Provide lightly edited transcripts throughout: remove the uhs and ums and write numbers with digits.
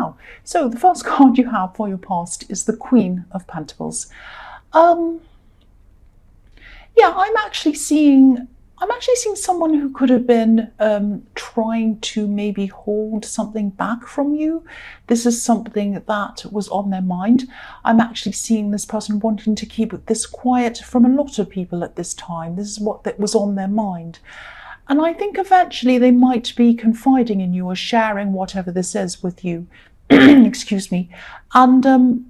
now. So the first card you have for your past is the Queen of Pentacles. Yeah, I'm actually seeing someone who could have been trying to maybe hold something back from you. This is something that was on their mind. I'm actually seeing this person wanting to keep this quiet from a lot of people at this time. This is what that was on their mind. And I think eventually they might be confiding in you or sharing whatever this is with you. Excuse me. And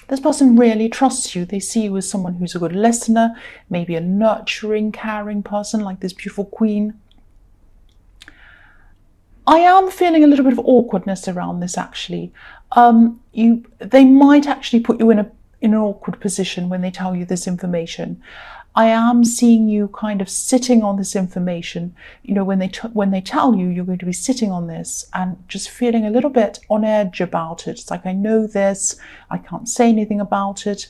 this person really trusts you. They see you as someone who's a good listener, maybe a nurturing, caring person like this beautiful queen. I am feeling a little bit of awkwardness around this, actually. They might actually put you in an awkward position when they tell you this information. I am seeing you kind of sitting on this information. You know, when they tell you you're going to be sitting on this and just feeling a little bit on edge about it. It's like, I know this, I can't say anything about it.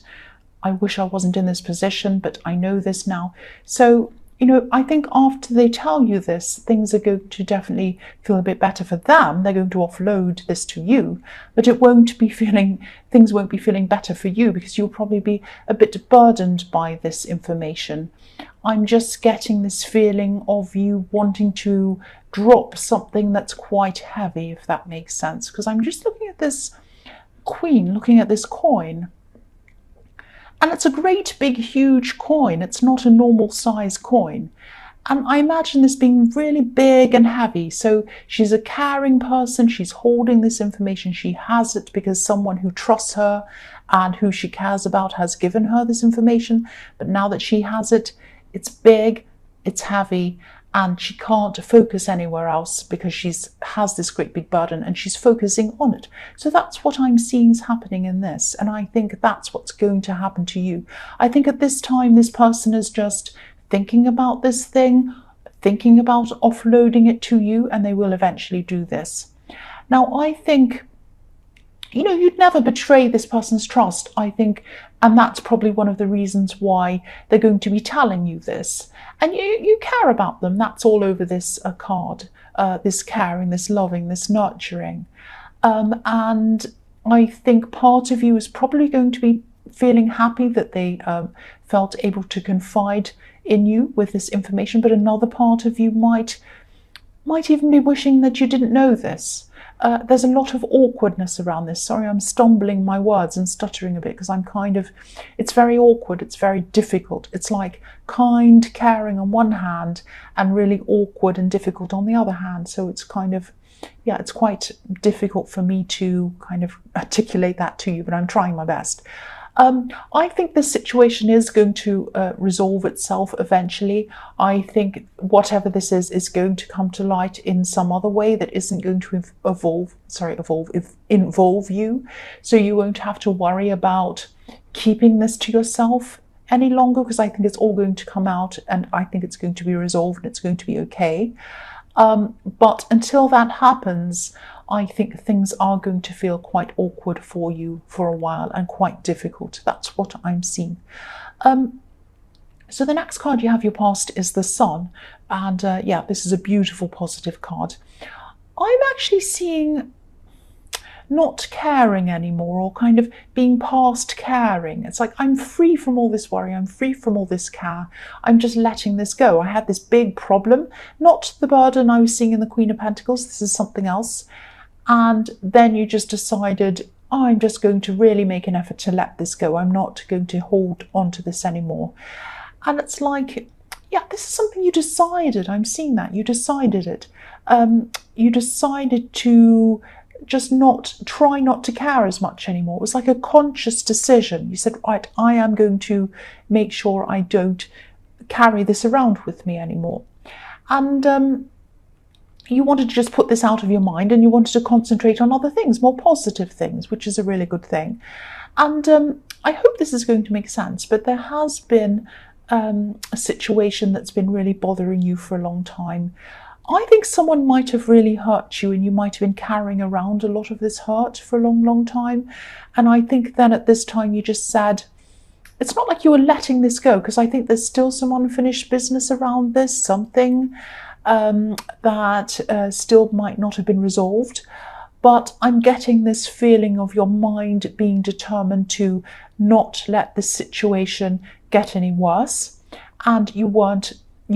I wish I wasn't in this position, but I know this now. So, you know, I think after they tell you this, things are going to definitely feel a bit better for them. They're going to offload this to you, but things won't be feeling better for you, because you'll probably be a bit burdened by this information. I'm just getting this feeling of you wanting to drop something that's quite heavy, if that makes sense, because I'm just looking at this queen, looking at this coin. And it's a great big huge coin. It's not a normal size coin. And I imagine this being really big and heavy. So she's a caring person. She's holding this information. She has it because someone who trusts her and who she cares about has given her this information. But now that she has it, it's big, it's heavy, and she can't focus anywhere else because she has this great big burden and she's focusing on it. So that's what I'm seeing is happening in this. And I think that's what's going to happen to you. I think at this time, this person is just thinking about this thing, thinking about offloading it to you, and they will eventually do this. Now, I think, you know, you'd never betray this person's trust, I think, and that's probably one of the reasons why they're going to be telling you this. And you care about them. That's all over this card, this caring, this loving, this nurturing. And I think part of you is probably going to be feeling happy that they felt able to confide in you with this information, but another part of you might even be wishing that you didn't know this. There's a lot of awkwardness around this. Sorry, I'm stumbling my words and stuttering a bit because it's very awkward, it's very difficult. It's like kind, caring on one hand and really awkward and difficult on the other hand. So it's kind of, yeah, it's quite difficult for me to kind of articulate that to you, but I'm trying my best. I think this situation is going to resolve itself eventually. I think whatever this is going to come to light in some other way that isn't going to involve you. So you won't have to worry about keeping this to yourself any longer, because I think it's all going to come out and I think it's going to be resolved and it's going to be okay. But until that happens, I think things are going to feel quite awkward for you for a while and quite difficult. That's what I'm seeing. So the next card you have your past is the Sun. And yeah, this is a beautiful positive card. I'm actually seeing not caring anymore, or kind of being past caring. It's like, I'm free from all this worry, I'm free from all this care, I'm just letting this go. I had this big problem, not the burden I was seeing in the Queen of Pentacles, this is something else. And then you just decided, oh, I'm just going to really make an effort to let this go. I'm not going to hold on to this anymore. And it's like, yeah, this is something you decided. I'm seeing that. You decided it. You decided to just try not to care as much anymore. It was like a conscious decision. You said, right, I am going to make sure I don't carry this around with me anymore. And you wanted to just put this out of your mind and you wanted to concentrate on other things, more positive things, which is a really good thing. And I hope this is going to make sense, but there has been a situation that's been really bothering you for a long time. I think someone might have really hurt you and you might have been carrying around a lot of this hurt for a long, long time. And I think then at this time you just said, it's not like you were letting this go, because I think there's still some unfinished business around this, something that still might not have been resolved. but I'm getting this feeling of your mind being determined to not let this situation get any worse, and you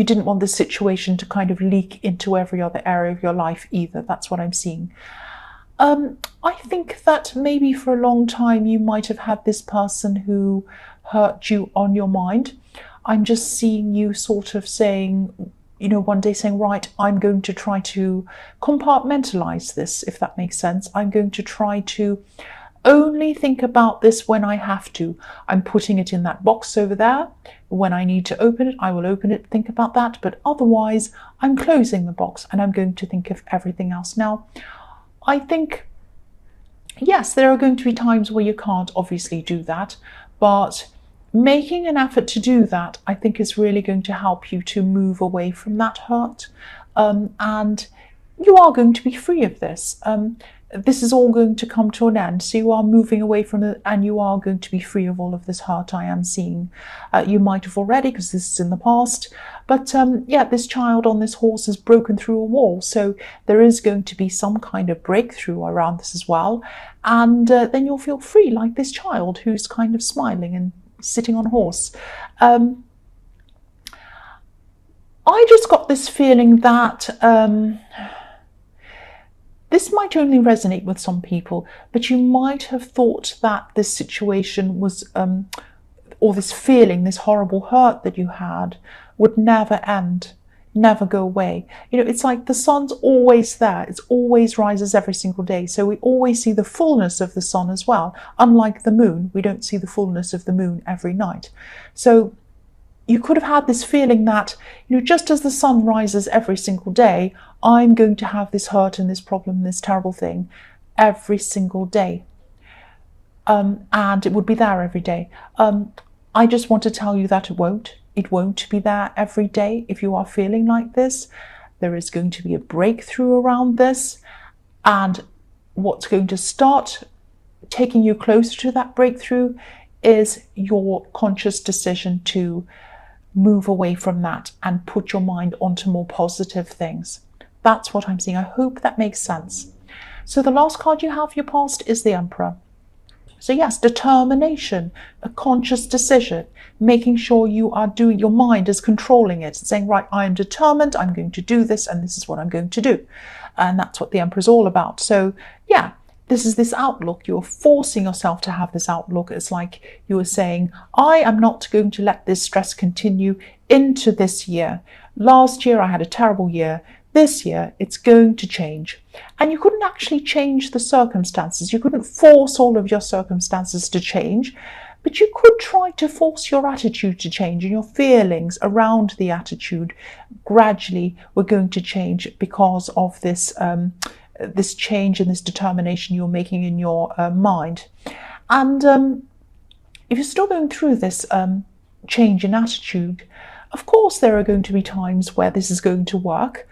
didn't want the situation to kind of leak into every other area of your life either. That's what I'm seeing. I think that maybe for a long time you might have had this person who hurt you on your mind. I'm just seeing you sort of saying, one day saying, right, I'm going to try to compartmentalize this, if that makes sense. I'm going to try to only think about this when I have to. I'm putting it in that box over there. When I need to open it, I will open it, think about that. But otherwise, I'm closing the box and I'm going to think of everything else. Now, I think, yes, there are going to be times where you can't obviously do that, but making an effort to do that, I think, is really going to help you to move away from that hurt. And you are going to be free of this. This is all going to come to an end. So you are moving away from it and you are going to be free of all of this hurt I am seeing. You might have already, because this is in the past. But yeah, this child on this horse has broken through a wall. So there is going to be some kind of breakthrough around this as well. And then you'll feel free, like this child who's kind of smiling and sitting on a horse. I just got this feeling that this might only resonate with some people, but you might have thought that this situation was, or this feeling, this horrible hurt that you had, would never end, never go away. It's like the sun's always there. It always rises every single day. So we always see the fullness of the sun as well. Unlike the moon, we don't see the fullness of the moon every night. So you could have had this feeling that, just as the sun rises every single day, I'm going to have this hurt and this problem and this terrible thing every single day. And it would be there every day. I just want to tell you that it won't be there every day if you are feeling like this. There is going to be a breakthrough around this. And what's going to start taking you closer to that breakthrough is your conscious decision to move away from that and put your mind onto more positive things. That's what I'm seeing. I hope that makes sense. So the last card you have for your past is the Emperor. So yes, determination, a conscious decision, making sure you are doing, your mind is controlling it, saying, right, I am determined, I'm going to do this, and this is what I'm going to do. And that's what the Emperor is all about. So yeah, this is this outlook. You're forcing yourself to have this outlook. It's like you were saying, I am not going to let this stress continue into this year. Last year, I had a terrible year. This year, it's going to change. And you couldn't actually change the circumstances. You couldn't force all of your circumstances to change, but you could try to force your attitude to change, and your feelings around the attitude gradually were going to change because of this this change and this determination you're making in your mind. And if you're still going through this change in attitude, of course there are going to be times where this is going to work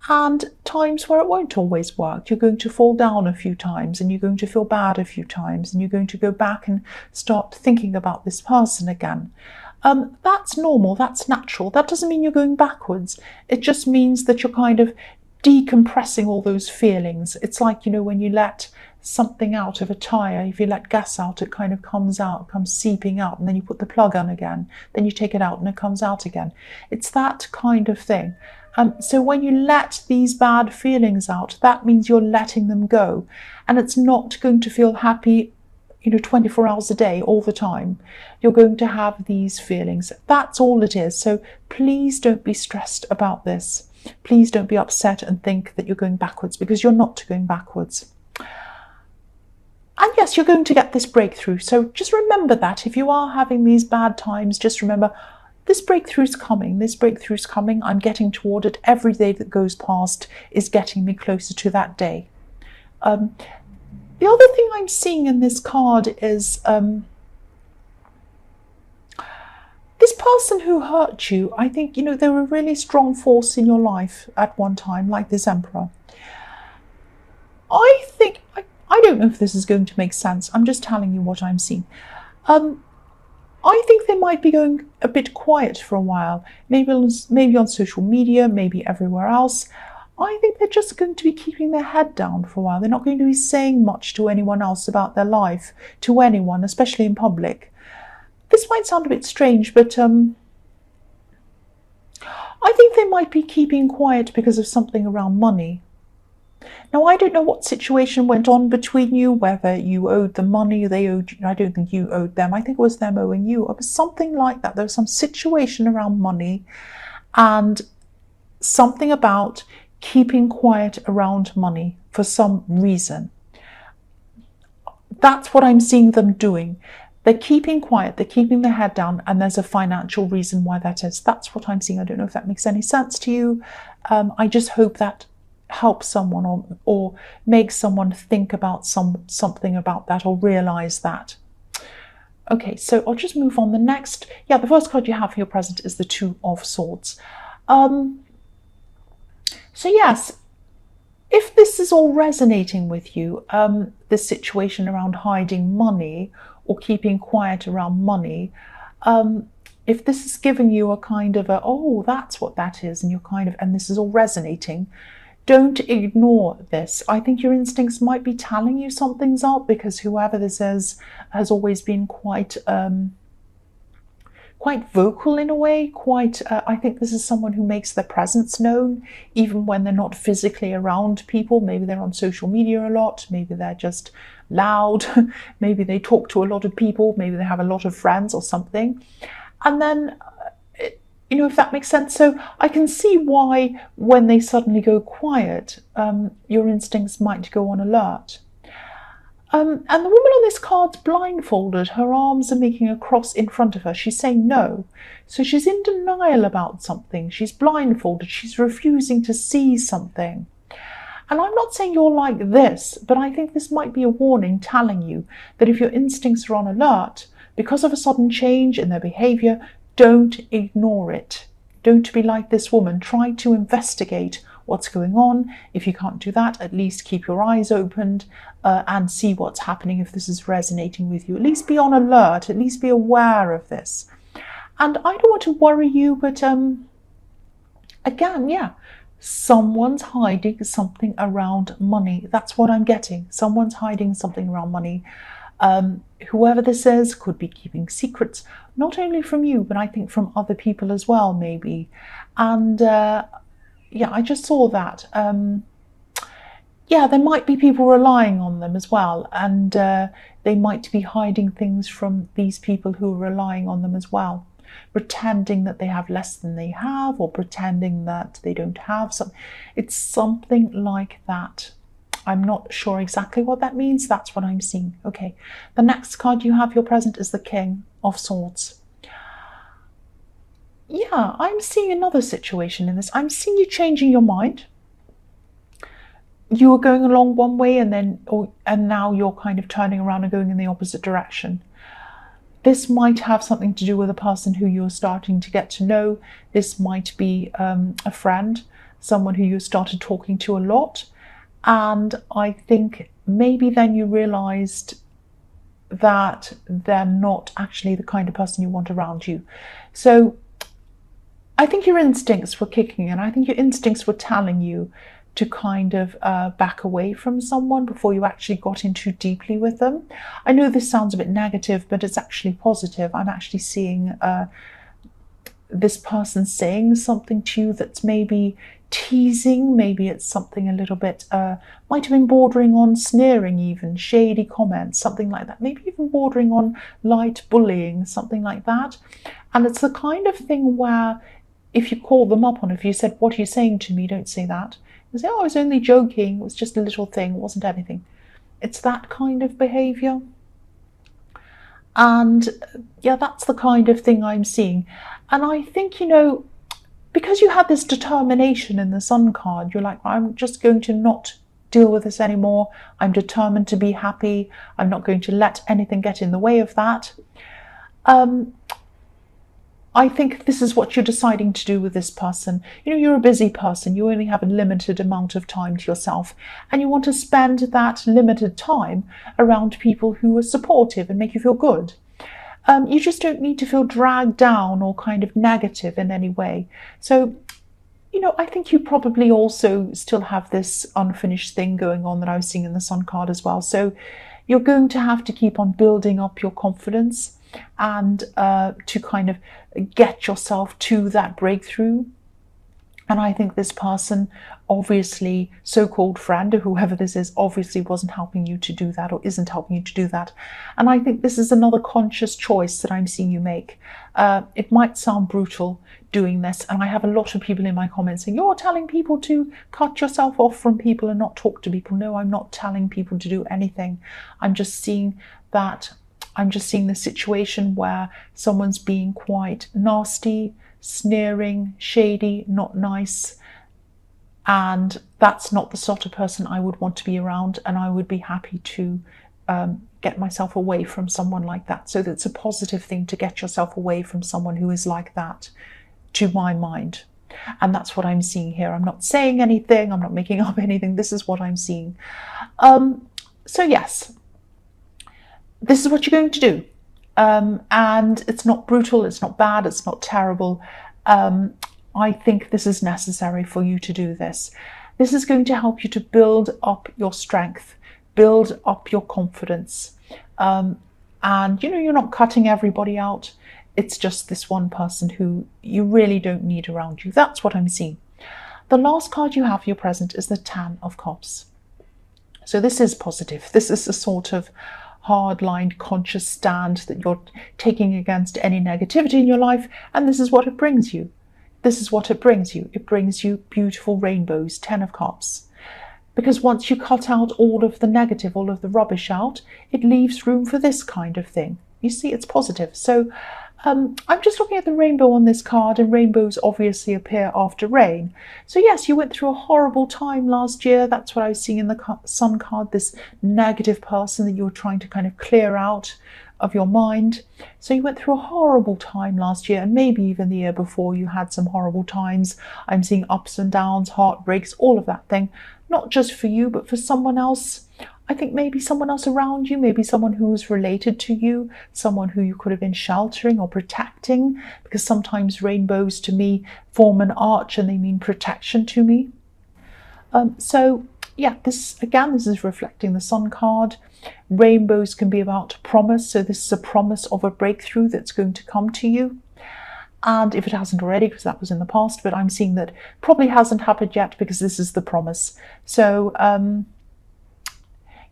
and times where it won't always work. You're going to fall down a few times and you're going to feel bad a few times and you're going to go back and start thinking about this person again. That's normal, that's natural. That doesn't mean you're going backwards. It just means that you're kind of decompressing all those feelings. It's like, when you let something out of a tire, if you let gas out, it kind of comes out, comes seeping out, and then you put the plug on again, then you take it out and it comes out again. It's that kind of thing. So when you let these bad feelings out, that means you're letting them go, and it's not going to feel happy 24 hours a day all the time. You're going to have these feelings. That's all it is. So please don't be stressed about this. Please don't be upset and think that you're going backwards, because you're not going backwards. And yes, you're going to get this breakthrough. So just remember that if you are having these bad times, just remember this breakthrough's coming. This breakthrough's coming. I'm getting toward it. Every day that goes past is getting me closer to that day. The other thing I'm seeing in this card is this person who hurt you. I think, they were a really strong force in your life at one time, like this Emperor. I think, I don't know if this is going to make sense. I'm just telling you what I'm seeing. I think they might be going a bit quiet for a while, maybe on social media, maybe everywhere else. I think they're just going to be keeping their head down for a while. They're not going to be saying much to anyone else about their life, to anyone, especially in public. This might sound a bit strange, but I think they might be keeping quiet because of something around money. Now, I don't know what situation went on between you, whether you owed them money, they owed you. I don't think you owed them. I think it was them owing you. It was something like that. There was some situation around money and something about keeping quiet around money for some reason. That's what I'm seeing them doing. They're keeping quiet, they're keeping their head down, and there's a financial reason why that is. That's what I'm seeing. I don't know if that makes any sense to you. I just hope that helps someone or makes someone think about something about that or realize that. Okay, so I'll just move on. The next, the first card you have for your present is the Two of Swords. So yes, if this is all resonating with you, this situation around hiding money or keeping quiet around money, if this is giving you a kind of oh, that's what that is, and you're and this is all resonating, don't ignore this. I think your instincts might be telling you something's up, because whoever this is has always been quite vocal in a way. I think this is someone who makes their presence known even when they're not physically around people. Maybe they're on social media a lot. Maybe they're just loud. Maybe they talk to a lot of people. Maybe they have a lot of friends or something. And then, if that makes sense. So I can see why when they suddenly go quiet, your instincts might go on alert. And the woman on this card's blindfolded. Her arms are making a cross in front of her. She's saying no. So she's in denial about something. She's blindfolded. She's refusing to see something. And I'm not saying you're like this, but I think this might be a warning telling you that if your instincts are on alert, because of a sudden change in their behavior, don't ignore it. Don't be like this woman. Try to investigate what's going on. If you can't do that, at least keep your eyes opened and see what's happening if this is resonating with you. At least be on alert. At least be aware of this. And I don't want to worry you, but again, someone's hiding something around money. That's what I'm getting. Someone's hiding something around money. Whoever this is could be keeping secrets, not only from you, but I think from other people as well, maybe. And I just saw that. There might be people relying on them as well, and they might be hiding things from these people who are relying on them as well, pretending that they have less than they have, or pretending that they don't have something. It's something like that. I'm not sure exactly what that means. That's what I'm seeing. Okay, the next card you have your present is the King of Swords. Yeah, I'm seeing another situation in this. I'm seeing you changing your mind. You were going along one way and now you're kind of turning around and going in the opposite direction. This might have something to do with a person who you're starting to get to know. This might be a friend, someone who you started talking to a lot. And I think maybe then you realized that they're not actually the kind of person you want around you. So I think your instincts were kicking in. I think your instincts were telling you to kind of back away from someone before you actually got in too deeply with them. I know this sounds a bit negative, but it's actually positive. I'm actually seeing this person saying something to you that's maybe teasing. Maybe it's something a little bit, might have been bordering on sneering even, shady comments, something like that. Maybe even bordering on light bullying, something like that. And it's the kind of thing where if you call them up on it, if you said, "What are you saying to me?" Don't say that. You say, "Oh, I was only joking. It was just a little thing. It wasn't anything." It's that kind of behavior. And that's the kind of thing I'm seeing. And I think, because you had this determination in the Sun card, you're like, "I'm just going to not deal with this anymore. I'm determined to be happy. I'm not going to let anything get in the way of that." I think this is what you're deciding to do with this person. You're a busy person. You only have a limited amount of time to yourself, and you want to spend that limited time around people who are supportive and make you feel good. You just don't need to feel dragged down or kind of negative in any way. So, I think you probably also still have this unfinished thing going on that I was seeing in the Sun card as well. So you're going to have to keep on building up your confidence and to kind of get yourself to that breakthrough. And I think this person, obviously, so-called friend or whoever this is, obviously wasn't helping you to do that or isn't helping you to do that. And I think this is another conscious choice that I'm seeing you make. It might sound brutal doing this, and I have a lot of people in my comments saying, you're telling people to cut yourself off from people and not talk to people. No, I'm not telling people to do anything. I'm just seeing the situation where someone's being quite nasty, sneering, shady, not nice, and that's not the sort of person I would want to be around, and I would be happy to get myself away from someone like that. So that's a positive thing to get yourself away from someone who is like that, to my mind. And that's what I'm seeing here. I'm not saying anything, I'm not making up anything, this is what I'm seeing. So yes, this is what you're going to do. And it's not brutal, it's not bad, it's not terrible. I think this is necessary for you to do this. This is going to help you to build up your strength, build up your confidence. And you're not cutting everybody out. It's just this one person who you really don't need around you. That's what I'm seeing. The last card you have for your present is the Ten of Cups. So this is positive. This is a sort of hard-lined, conscious stand that you're taking against any negativity in your life, and this is what it brings you. This is what it brings you. It brings you beautiful rainbows, 10 of Cups. Because once you cut out all of the negative, all of the rubbish out, it leaves room for this kind of thing. You see, it's positive. So I'm just looking at the rainbow on this card, and rainbows obviously appear after rain. So yes, you went through a horrible time last year. That's what I was seeing in the Sun card, this negative person that you were trying to kind of clear out of your mind. So you went through a horrible time last year, and maybe even the year before you had some horrible times. I'm seeing ups and downs, heartbreaks, all of that thing. Not just for you, but for someone else. I think maybe someone else around you, maybe someone who was related to you, someone who you could have been sheltering or protecting, because sometimes rainbows to me form an arch and they mean protection to me. So yeah, this is reflecting the Sun card. Rainbows can be about promise. So this is a promise of a breakthrough that's going to come to you. And if it hasn't already, because that was in the past, but I'm seeing that probably hasn't happened yet because this is the promise. So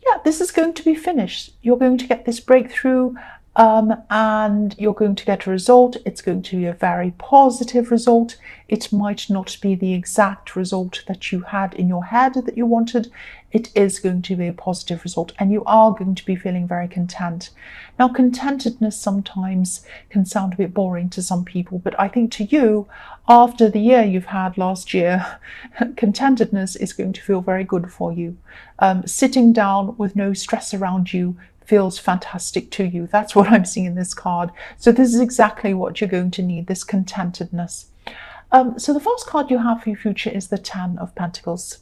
yeah, this is going to be finished. You're going to get this breakthrough and you're going to get a result. It's going to be a very positive result. It might not be the exact result that you had in your head that you wanted. It is going to be a positive result, and you are going to be feeling very content. Now, contentedness sometimes can sound a bit boring to some people, but I think to you, after the year you've had last year, contentedness is going to feel very good for you. Sitting down with no stress around you feels fantastic to you. That's what I'm seeing in this card. So this is exactly what you're going to need, this contentedness. So the first card you have for your future is the Ten of Pentacles.